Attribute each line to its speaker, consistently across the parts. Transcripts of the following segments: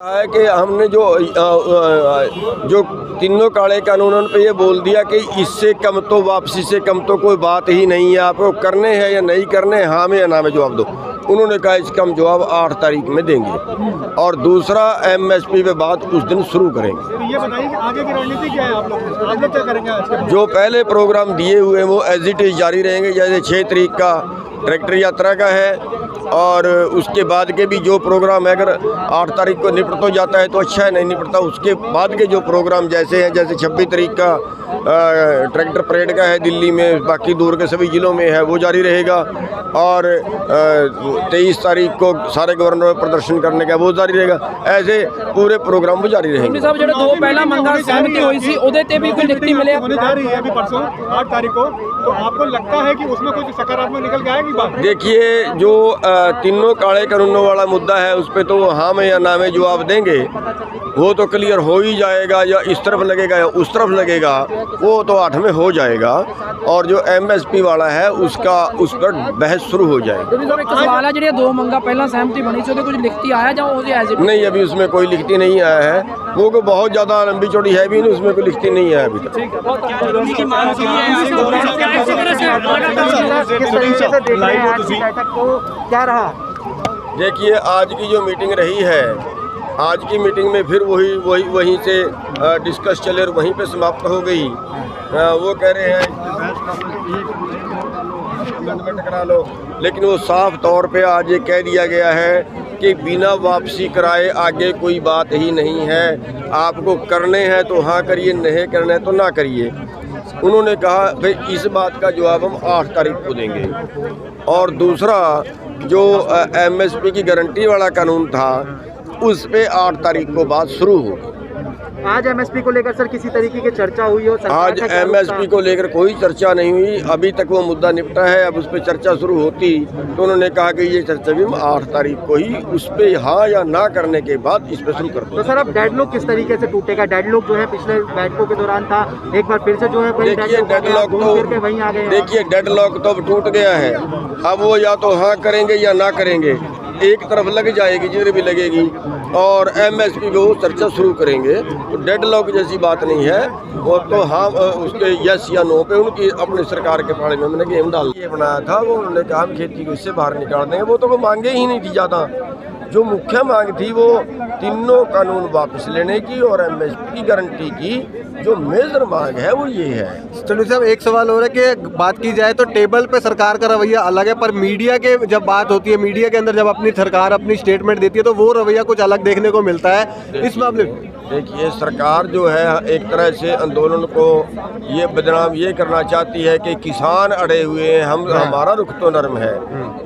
Speaker 1: है कि हमने जो तीनों काले कानूनों पे ये बोल दिया कि इससे कम तो वापसी से कम तो कोई बात ही नहीं है, आपको करने हैं या नहीं करने, हाँ में या ना में जवाब दो। उन्होंने कहा इसका हम जवाब 8 तारीख में देंगे और दूसरा MSP पे बात उस दिन शुरू करेंगे।
Speaker 2: तो ये बताइए कि आगे की रणनीति क्या है, आप लोग क्या करेंगे आज के?
Speaker 1: जो पहले प्रोग्राम दिए हुए वो एज इट इज जारी रहेंगे, जैसे 6 तारीख का ट्रैक्टर यात्रा का है और उसके बाद के भी जो प्रोग्राम है, अगर 8 तारीख को निपट तो जाता है तो अच्छा है, नहीं निपटता उसके बाद के जो प्रोग्राम जैसे हैं, जैसे 26 तारीख का ट्रैक्टर परेड का है दिल्ली में, बाकी दूर के सभी ज़िलों में है वो जारी रहेगा और 23 तारीख को सारे गवर्नर प्रदर्शन करने का वो जारी रहेगा। ऐसे पूरे प्रोग्राम वो जारी रहेंगे।
Speaker 3: साहब जो दो पहला मंगा सहमति हुई सी ओदे ते भी कोई लिखती मिले
Speaker 2: होने जा रही है अभी परसों 8 तारीख को, तो आपको लगता है कि उसमें कुछ सकारात्मक निकल के आएगी बात?
Speaker 1: देखिए, जो तीनों काले कानूनों वाला मुद्दा है उस पर तो हाँ में या ना में जवाब देंगे, वो तो क्लियर हो ही जाएगा, या इस तरफ लगेगा या उस तरफ लगेगा, वो तो 8 में हो जाएगा। और जो MSP वाला है उसका उस पर बहस शुरू हो जाएगी।
Speaker 3: सवाल है जो दो मंगा पहला सहमति बनी सी कुछ लिखती आया जाओ?
Speaker 1: नहीं, अभी उसमें कोई लिखती नहीं आया है, वो को बहुत ज़्यादा लंबी चौड़ी है भी नहीं, उसमें कोई लिखती नहीं है अभी तक।
Speaker 2: क्या रहा?
Speaker 1: देखिए, आज की जो मीटिंग रही है, आज की मीटिंग में फिर वहीं से डिस्कस चले और वहीं पे समाप्त हो गई। वो कह रहे हैं अमेंडमेंट करा लो, लेकिन वो साफ तौर पे आज ये कह दिया गया है कि बिना वापसी कराए आगे कोई बात ही नहीं है, आपको करने हैं तो हाँ करिए, नहीं करने हैं तो ना करिए। उन्होंने कहा भाई इस बात का जवाब हम 8 तारीख को देंगे। और दूसरा जो MSP की गारंटी वाला कानून था उस पे 8 तारीख को बात शुरू होगी।
Speaker 2: आज MSP को लेकर सर किसी तरीके की चर्चा हुई हो?
Speaker 1: आज MSP को लेकर कोई चर्चा नहीं हुई, अभी तक वो मुद्दा निपटा है। अब उस पर चर्चा शुरू होती तो उन्होंने कहा कि ये चर्चा भी हम 8 तारीख को ही उस पर हाँ या ना करने के बाद इस पर शुरू करते हैं।
Speaker 2: तो सर अब डेडलॉक किस तरीके से टूटेगा? डेडलॉक जो है पिछले बैठकों के दौरान था, एक बार फिर से जो है
Speaker 1: देखिए डेडलॉक तो अब टूट गया है। अब वो या तो हाँ करेंगे या ना करेंगे, एक तरफ लग जाएगी जिधर भी लगेगी और MSP पे वो चर्चा शुरू करेंगे। तो डेडलॉक जैसी बात नहीं है, वो तो हाँ उसके यस या नो पे उनकी अपनी सरकार के बारे में हमने गेम डाल के बनाया था। वो उन्होंने कहा हम खेती को इससे बाहर निकाल देंगे, वो तो वो मांगे ही नहीं थी ज़्यादा। जो मुख्य मांग थी वो तीनों कानून वापस लेने की और MSP की गारंटी की जो मेजर मांग है वो ये है।
Speaker 4: चलो साहब, एक सवाल हो रहा है कि बात की जाए तो टेबल पे सरकार का रवैया अलग है, पर मीडिया के जब बात होती है, मीडिया के अंदर जब अपनी सरकार अपनी स्टेटमेंट देती है तो वो रवैया कुछ अलग देखने को मिलता है इस मामले में।
Speaker 1: देखिए, सरकार जो है एक तरह से आंदोलन को ये बदनाम ये करना चाहती है कि किसान अड़े हुए हैं, हमारा रुख तो नरम है,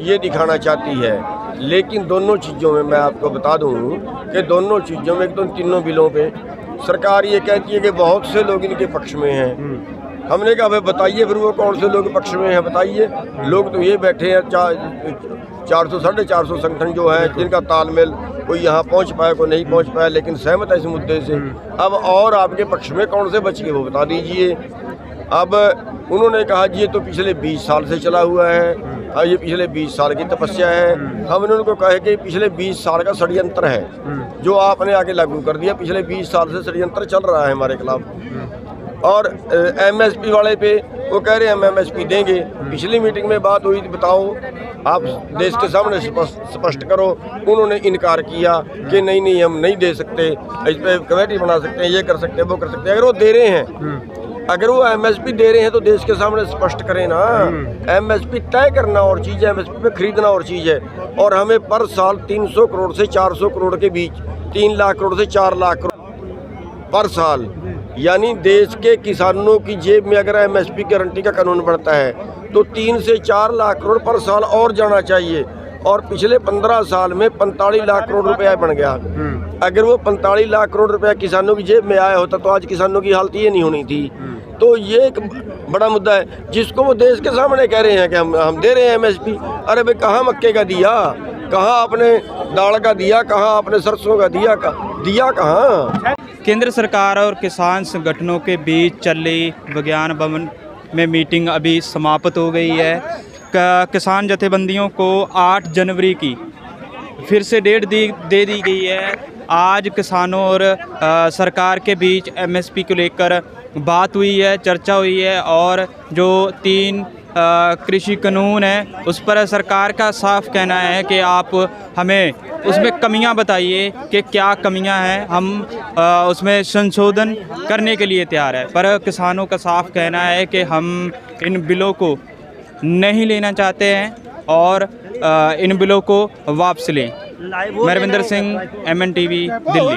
Speaker 1: ये दिखाना चाहती है। लेकिन दोनों चीज़ों में मैं आपको बता दूं कि दोनों चीज़ों में, एक तो तीनों बिलों पे सरकार ये कहती है कि बहुत से लोग इनके पक्ष में हैं। हमने कहा भाई बताइए फिर वो कौन से लोग पक्ष में हैं, बताइए। लोग तो ये बैठे हैं 400 साढ़े 400 संगठन जो है जिनका तालमेल, कोई यहाँ पहुँच पाया कोई नहीं पहुँच पाया, लेकिन सहमत है इस मुद्दे से। अब और आपके पक्ष में कौन से बच गए वो बता दीजिए। अब उन्होंने कहा जी ये तो पिछले 20 साल से चला हुआ है, अब ये पिछले 20 साल की तपस्या है। हमने उनको कहा कि पिछले 20 साल का षड्यंत्र है जो आपने आगे लागू कर दिया। पिछले 20 साल से षड्यंत्र चल रहा है हमारे खिलाफ। और MSP वाले पे वो कह रहे हैं हम MSP देंगे। पिछली मीटिंग में बात हुई थी, बताओ आप देश के सामने स्पष्ट करो। उन्होंने इनकार किया कि नहीं हम नहीं दे सकते, इस पर कमेटी बना सकते हैं, ये कर सकते हैं वो कर सकते हैं। अगर वो दे रहे हैं, अगर वो MSP दे रहे हैं तो देश के सामने स्पष्ट करें ना। MSP तय करना और चीज़ है, MSP पे खरीदना और चीज़ है। और हमें पर साल 300 करोड़ से 400 करोड़ के बीच, 3 लाख करोड़ से 4 लाख करोड़ पर साल, यानी देश के किसानों की जेब में अगर MSP गारंटी का कानून बनता है तो 3 से 4 लाख करोड़ पर साल और जाना चाहिए। और पिछले 15 साल में 45 लाख करोड़ रुपया बन गया। अगर वो 45 लाख करोड़ रुपया किसानों की जेब में आया होता तो आज किसानों की हालत ये नहीं होनी थी। तो ये एक बड़ा मुद्दा है जिसको वो देश के सामने कह रहे हैं कि हम दे रहे हैं MSP। अरे भाई कहाँ मक्के का दिया, कहाँ आपने दाल का दिया, कहाँ आपने सरसों का दिया कहाँ?
Speaker 5: केंद्र सरकार और किसान संगठनों के बीच चली विज्ञान भवन में मीटिंग अभी समाप्त हो गई है। किसान जथेबंदियों को 8 जनवरी की फिर से डेट दे दी गई है। आज किसानों और सरकार के बीच एमएसपी को लेकर बात हुई है, चर्चा हुई है और जो 3 कृषि कानून है उस पर सरकार का साफ कहना है कि आप हमें उसमें कमियां बताइए कि क्या कमियां हैं, हम उसमें संशोधन करने के लिए तैयार है। पर किसानों का साफ कहना है कि हम इन बिलों को नहीं लेना चाहते हैं और इन बिलों को वापस लें। मैं रविंदर सिंह, MNTV, दिल्ली।